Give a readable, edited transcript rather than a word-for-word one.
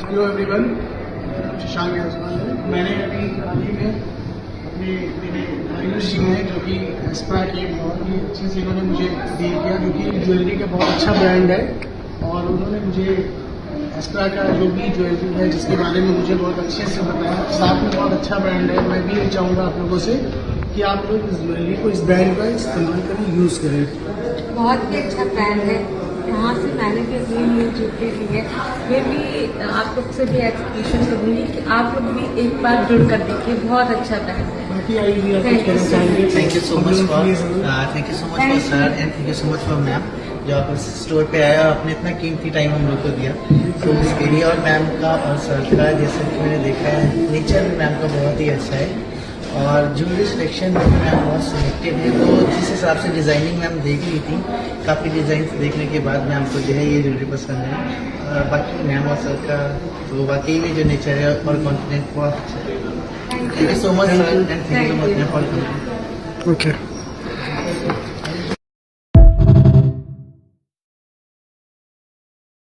Hello everyone, Shashank Jaiswal है। मैंने अभी हाल ही में अपने मेरे आयुष जी हैं जो कि एस्पा की बहुत ही अच्छे से इन्होंने मुझे डील किया, जो कि ज्वेलरी का बहुत अच्छा ब्रांड है। और उन्होंने मुझे एस्पा का जो भी ज्वेलरी है जिसके बारे में मुझे बहुत अच्छे से बताया, साथ में बहुत अच्छा ब्रांड है। मैं भी ये चाहूँगा आप लोगों से कि आप लोग इस ज्वेलरी को, इस ब्रांड का इस्तेमाल करें, यूज़ करें। बहुत ही अच्छा ब्रांड है। यहाँ से मैंने भी अपनी न्यू ज्वेलरी ली है। मैं भी आप लोग से भी एक्सप्लेनेशन करूँगी कि आप लोग भी एक बार जुड़ कर देखिए, बहुत अच्छा ब्रांड है। बाकी आयुष जी आप कुछ कहना चाहेंगे? Thank you so much for sir and thank you so much for ma'am जो आप इस स्टोर पे आया और आपने इतना कीमती टाइम हम लोग को दिया। तो इस एरिया और मैम का और सर का जैसे कि मैंने देखा है, नेचर मैम का बहुत ही अच्छा है और ज्वेलरी सिलेक्शन में मैम बहुत सिलेक्टेड है। तो जिस हिसाब से डिज़ाइनिंग मैम देख रही थी, काफ़ी डिज़ाइन देखने के बाद मैम को जो है ये ज्वेलरी पसंद है। और बाकी मैम और सर का तो वाकई में जो नेचर है और कॉन्फिडेंट बहुत अच्छा है। Thank you so much sir and thank you so much for coming. Okay.